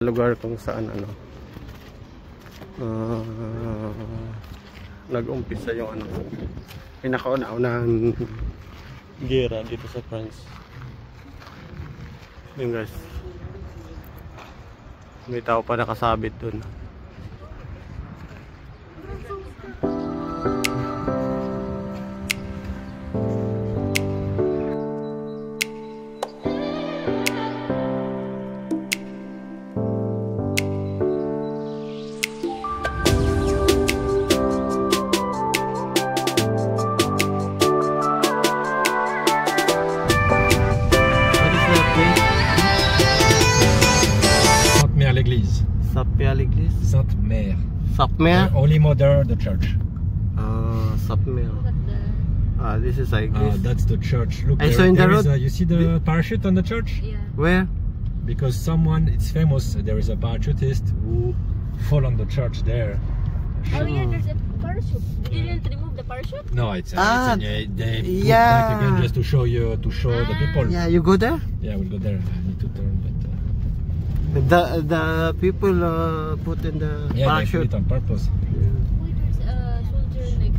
Lugar kung saan nag-umpisa yung pinakauna-unahang gera dito sa France. Yun guys, may tao pa nakasabit dun. L'église Sainte-Mère. Sainte-Mère? Only mother, the church. Sainte-Mère. This is like this. That's the church. Look, I saw in the road. You see the parachute on the church? Yeah. Where? Because someone, it's famous, there is a parachutist who fall on the church there. Oh yeah, there's a parachute. They didn't remove the parachute? No, they put yeah. back again just to show you, the people. Yeah, you go there? Yeah, we'll go there. I need to turn, but the people put in the parachute. They put it on purpose. Wait, there's a soldier like.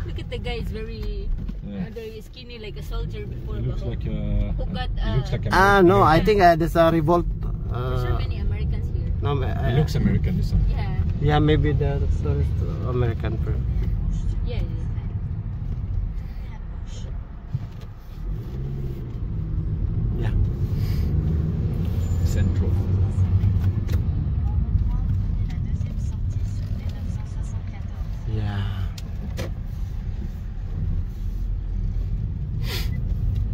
Look at the guy; he's very skinny, like a soldier before. He looks like who got, he looks like no, I think there's a revolt. There's so many Americans here. No, he looks American, this one. Yeah. Yeah, maybe that's American. Yeah. Yeah. Central. Yeah.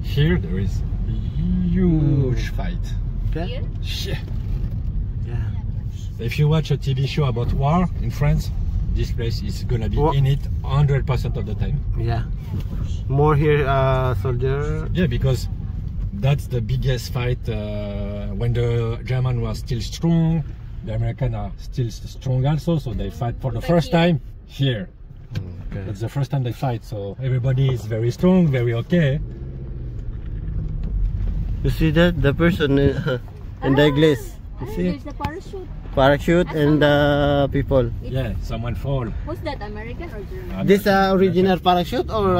Here there is a huge fight. Okay. Shit. Yeah. If you watch a TV show about war in France, this place is gonna be in it 100% of the time. Yeah. More here, soldier. Yeah, because that's the biggest fight when the German was still strong. The American are still strong also, so they fight for the first time here. Okay. That's the first time they fight, so everybody is very strong, very okay. You see that? The person in the glass. You see? There's the parachute. Parachute and the people. Yeah, someone fall. Who's that, American or German? This original parachute or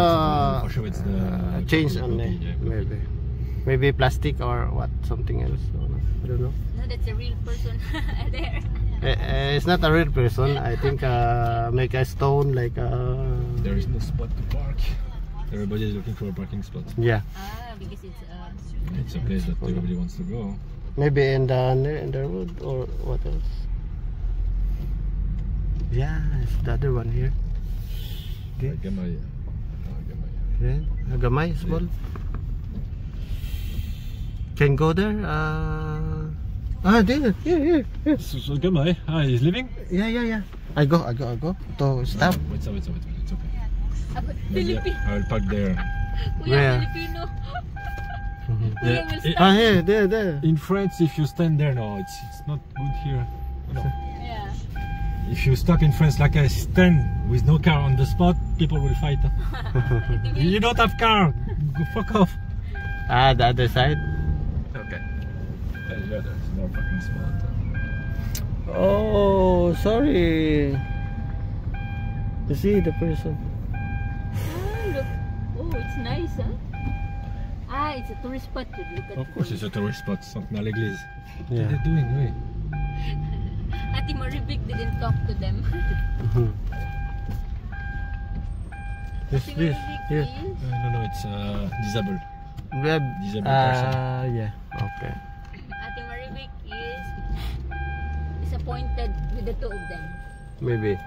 for sure it's the change only? Maybe. Maybe plastic or what? Something else? I don't know. No, that's a real person there. It's not a real person. I think make a stone like. There is no spot to park. Everybody is looking for a parking spot. Yeah. Because it's a place that everybody wants to go. Maybe in the road or what else? Yeah, it's the other one here. Okay. Gamay. Yeah, Gamay, small. Can go there. There. Here. So Gamay. He's leaving? Yeah. I go. To stop. Wait. It's okay. Filipino. I will park there. Where? Filipino. Here, there. In France, if you stand there, no, it's not good here. No. Yeah. If you stop in France like I stand with no car on the spot, people will fight. You don't have car. Go fuck off. The other side. Okay. Yeah, there's no parking spot. Oh, sorry. You see the person. Look. Oh, it's nice, huh? It's a tourist spot. Look at Of course, it's a tourist spot. Sainte-Mère l'Église. Yeah. What are they doing, really? Ati Maribik didn't talk to them. This. Yeah. No, it's disabled. Web. Disabled person. Yeah. Okay. Ati Maribik is disappointed with the two of them. Maybe.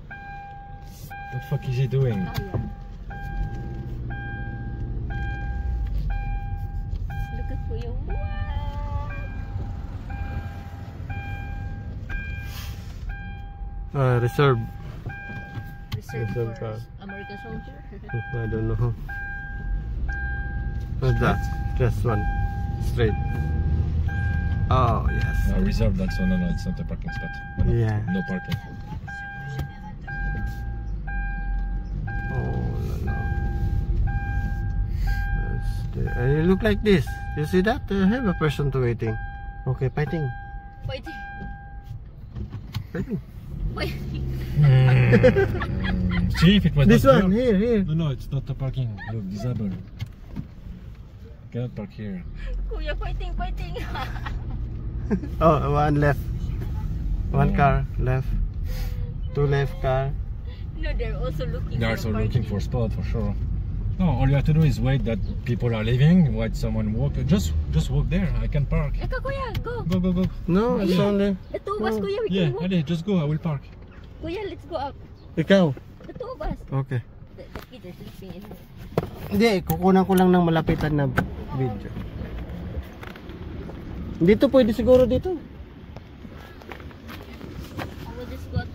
What the fuck is he doing? Yeah. Look at Kuya. Reserve For car. American soldier. I don't know. What's that? Just one. Straight. Oh, yes. Reserved also. No, it's not a parking spot. No, Yeah. No parking. Oh, no. It look like this. You see that? Have a person to waiting. Okay, fighting. Fighting. Fighting. Fighting. See if it was This not one, here. No, it's not the parking. Look, disabled. Cannot park here. Kuya, fighting. Oh, one left. One car left. Two left car. No, they're also looking. They are for also looking parking. for spot for sure. No, all you have to do is wait that people are leaving, wait someone walk. Just walk there. I can park. Eka, kuya, go. Go. No, it's only. The two of us, Oh. kuya, we Yeah, can walk. allez, just go. I will park. Kuya, let's go up. Ikaw. The two of us. Okay. The kids are sleeping in here. Hindi, kukunan ko lang ng malapitan na video. Dito pwede siguro dito. I will just go up.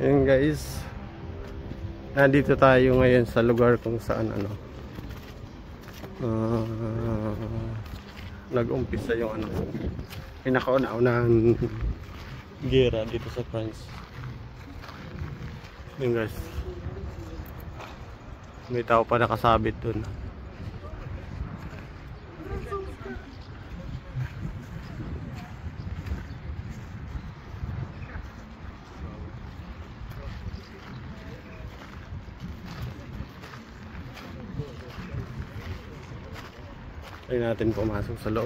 Ayun guys. Nandito tayo ngayon sa lugar kung saan nag-umpisa yung pinakauna-unahang gera dito sa France. Ayun guys. May tao pa nakasabit dun. Try natin pumasok sa loob.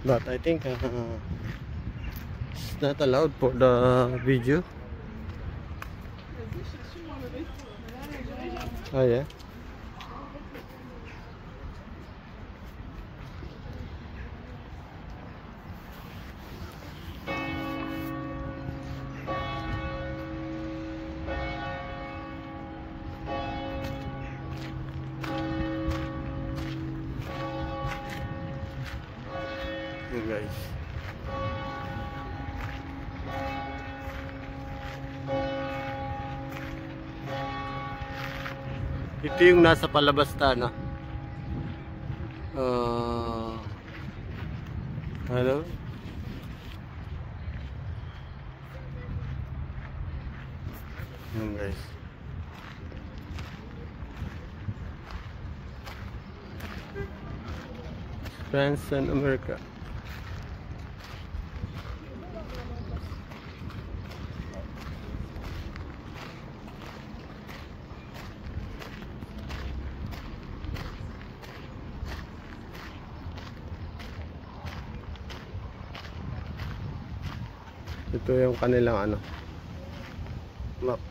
But I think it's not allowed for the video. Oh yeah. Yun guys. Ito yung nasa palabas na hello? Yun guys. France and America. Ito yung kanilang map.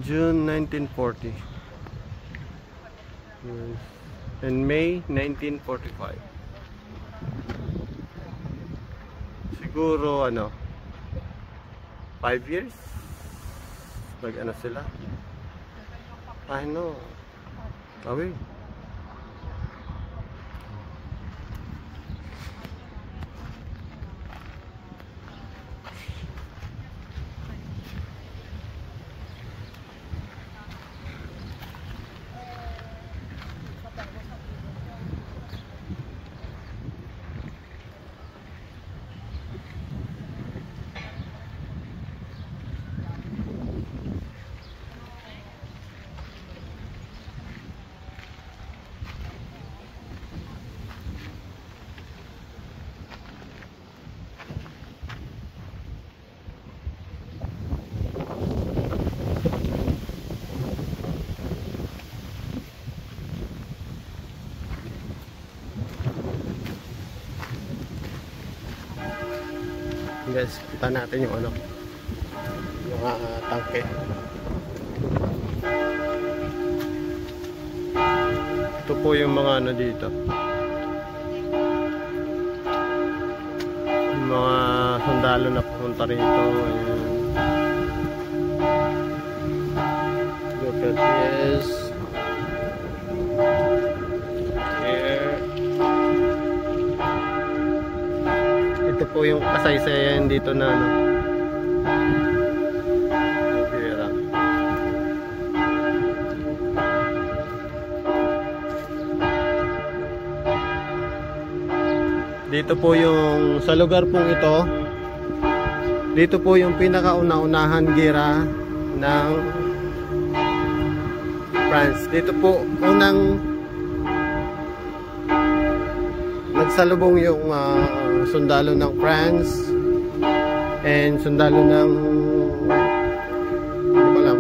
June 1940 and May 1945. Siguro 5 years sila. I know. Away. Guys, kita natin yung ano, yung tangke. Ito po yung mga ano dito, yung mga sundalo na pumunta rito. Ayan. Look at this. Here. Ito po yung kasaysayan dito na ano, Rivera. Dito po yung sa lugar pong ito, dito po yung pinakauna-unahan gira ng France. Dito po unang nagsalubong yung sundalo ng France and sundalo ng hindi ko alam,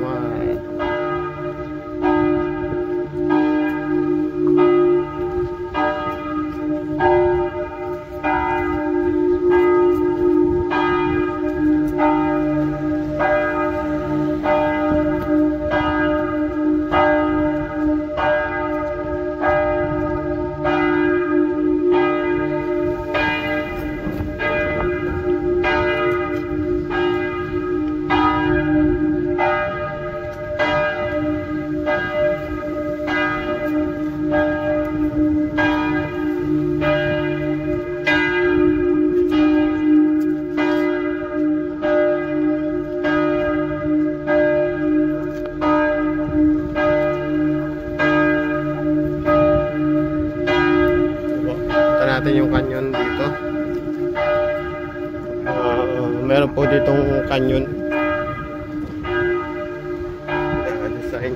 natin yung canyon dito. Meron po ditong canyon. Design.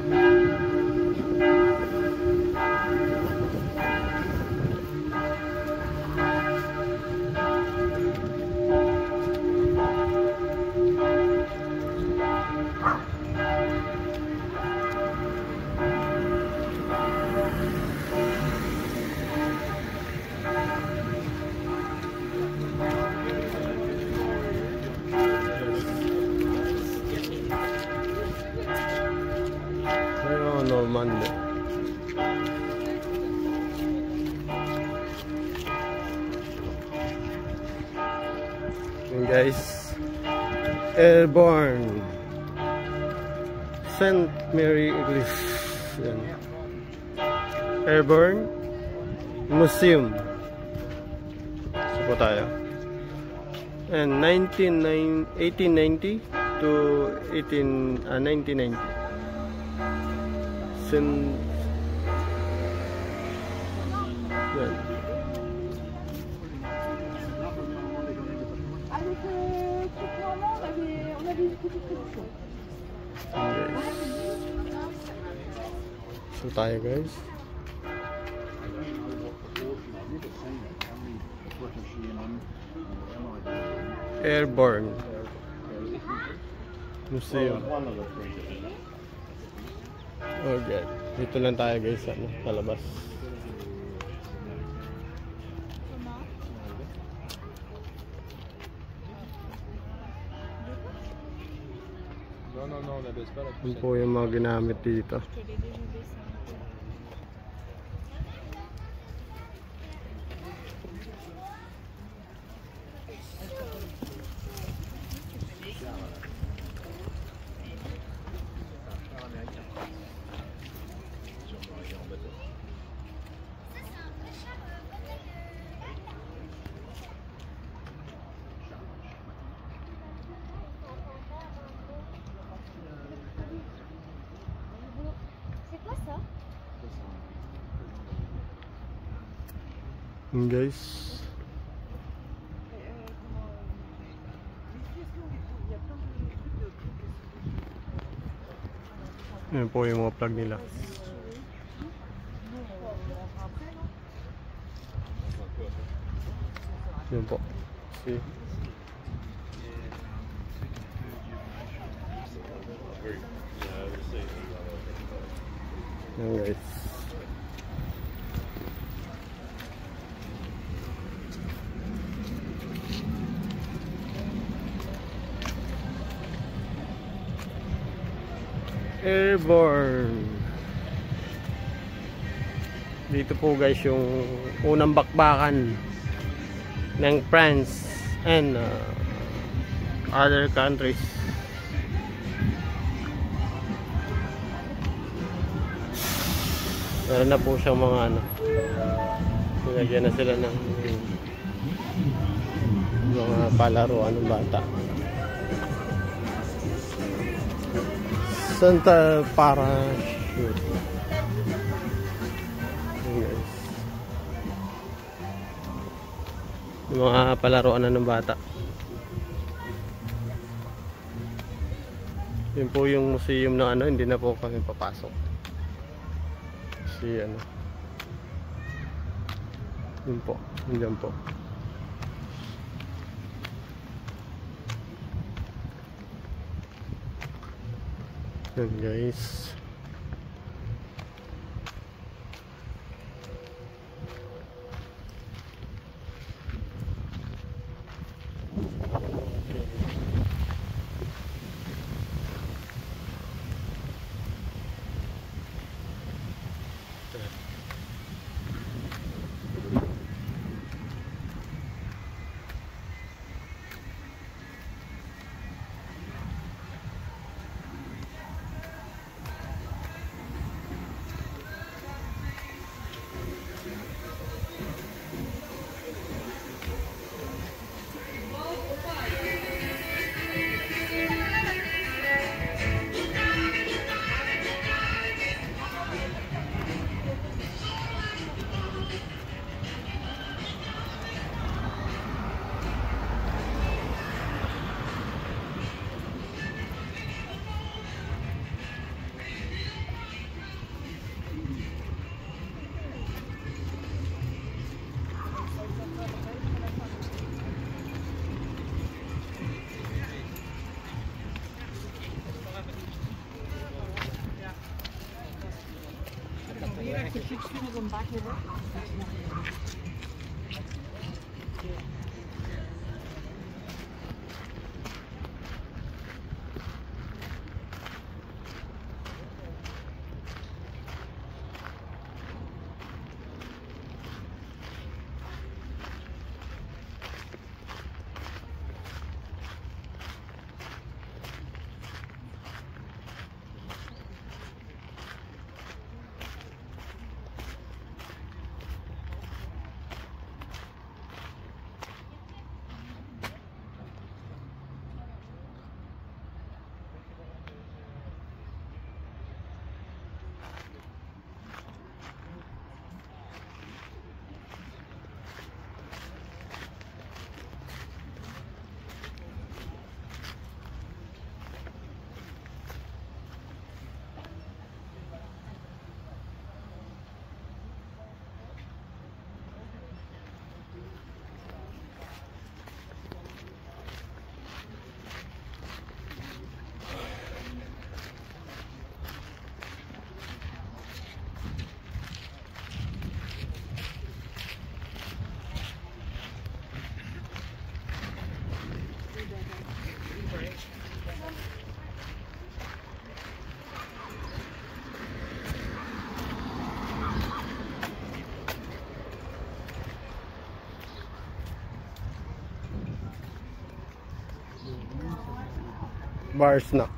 Monday. And guys, Airborne St. Mary English. Yan. Airborne Museum. So po tayo. And 1890 to 1990. Yan. So tayo guys. Airborne Museum. Okay, dito lang tayo guys, ano, sa labas. Yun po yung mga ginamit dito. Guys, yan po yung mga plug nila. Yan po. See? Yan guys. Airborne. Dito po guys yung unang bakbakan ng France and other countries. Meron na po siyang mga ano, nilagyan na sila ng mga palaruan ng bata. Santa Parachute. Yes. Yung mga palaruan na ng bata. Yun po yung museum na ano, hindi na po kami papasok. Kasi ano, yun po, yun po. Yun guys. Bar snack.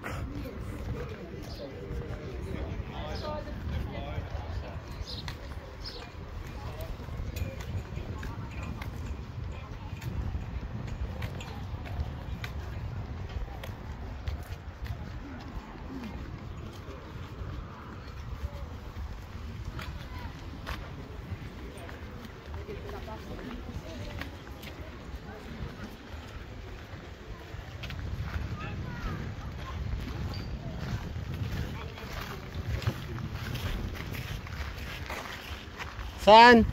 Saan?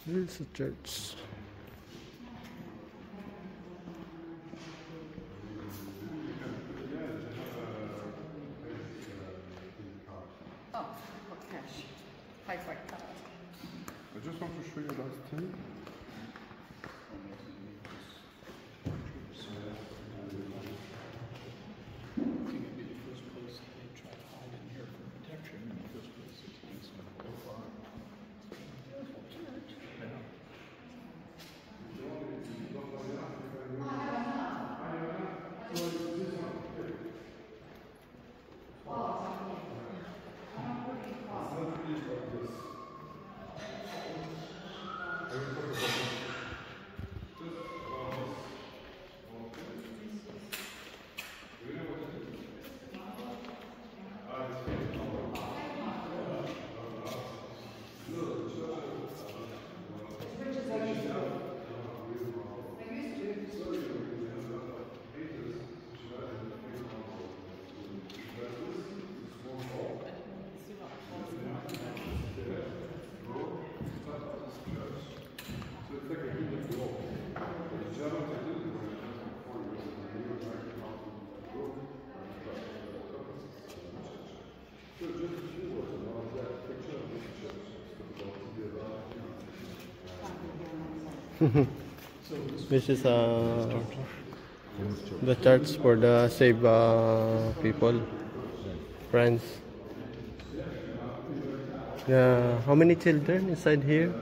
This is a church. Oh, for cash. Pay by card. I just want to show you those two. This is the church for the saved people, friends. How many children inside here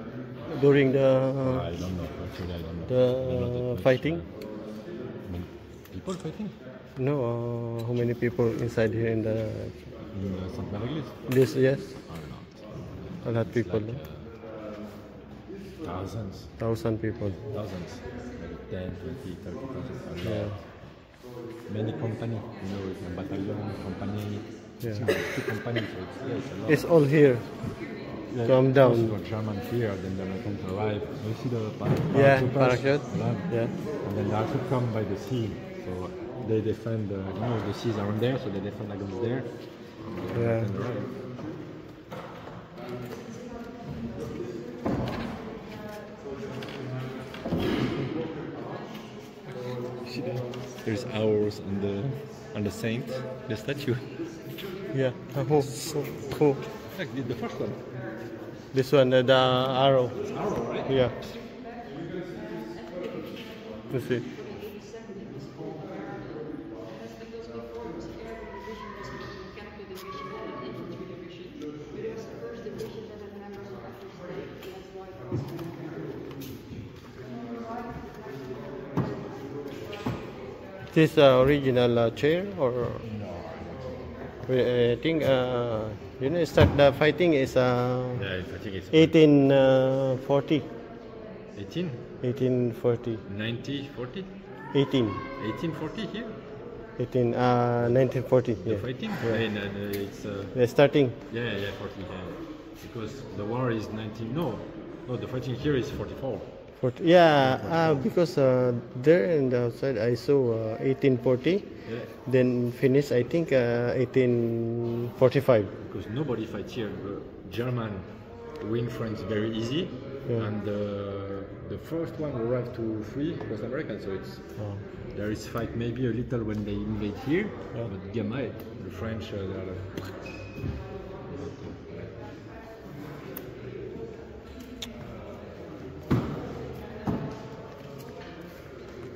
during I don't know. Actually, I don't know. the fighting? People fighting No, how many people inside here in the in St. Mary's? this? Yes, A lot. a lot of people. Like, thousands. 1,000 people. Thousands. Maybe 10, 20, 30,000. A Yeah. lot. Many companies, it's a battalion, company. Yeah. Two companies, so it's a lot. It's all here. Yeah, Come first down. the German here, then the Americans arrive. You see the Yeah, paratroopers? parachute. Yeah. Yeah. And then they also come by the sea. So they defend, the seas around there, so they defend against there. Yeah. And arrive. See that? There's ours on the saint, the statue. Yeah. Who? Like the first one. This one, the arrow. Arrow, right? Yeah. You see. This original chair or I think start the fighting is Yeah, I think it's 1840. 18, 1840. 90, 40? 18. 1840 here? 1940. The Yeah. fighting? Yeah. And, it's They're starting. yeah, 40. Yeah. Because the war is 19. No, the fighting here is 44. 40. Yeah, because there and outside I saw 1840. Yeah. Then finish I think 1845. Because nobody fights here. The German win France very easy, Yeah. and the first one arrived to free was American. So it's there is fight maybe a little when they invade here, Yeah. but Gamay, the French, they are like,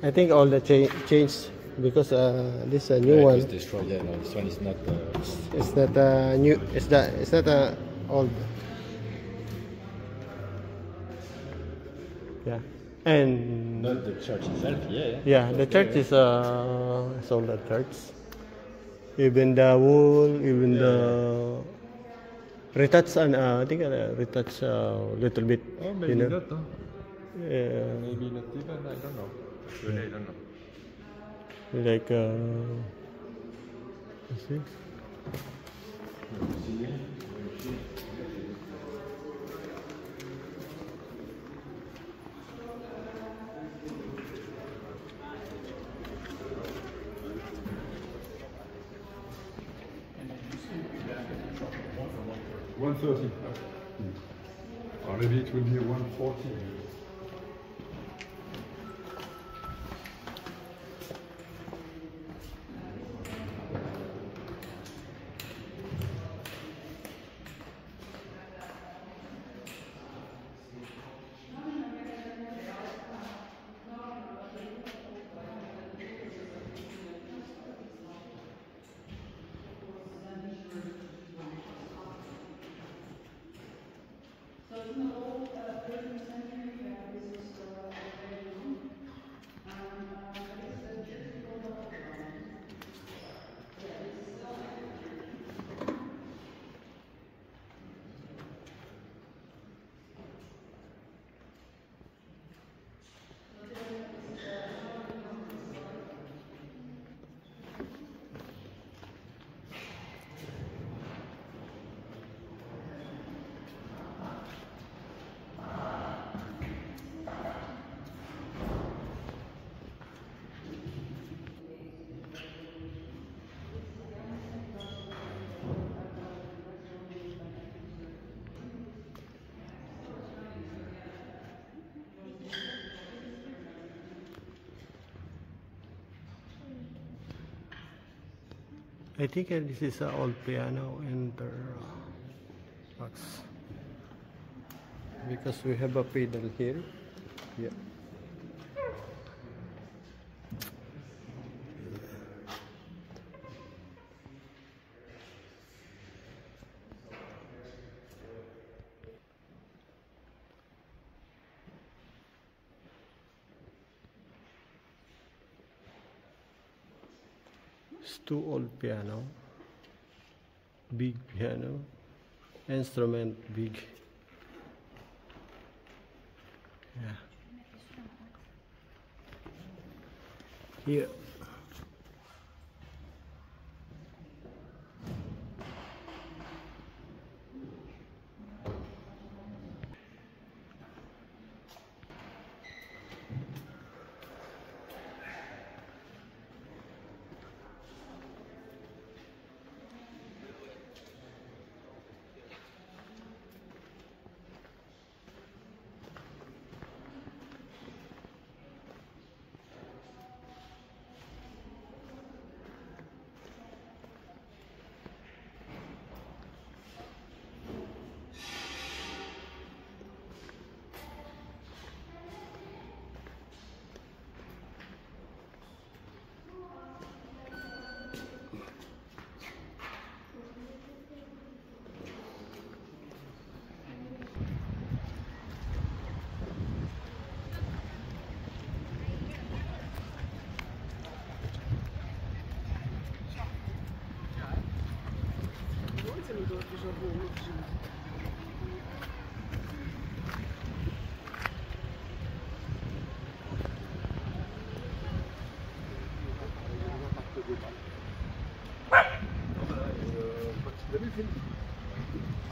I think all the changed because this a new it one. was destroyed. Yeah, no, this one is not. It's not new. It's not old. Yeah, and Not the church itself. Yeah. yeah, the church is it's all the church. Even the wall, even the retouch and I think retouch a little bit. Oh, maybe you know. not. Huh? Maybe not even. I don't know. Really, I don't know. Like let's see. Maybe it will be 140. I think this is an old piano in the box because we have a pedal here. Yeah. It's too old piano, big piano, instrument big. Yeah. Here.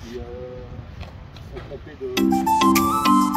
Ils sont trompés de...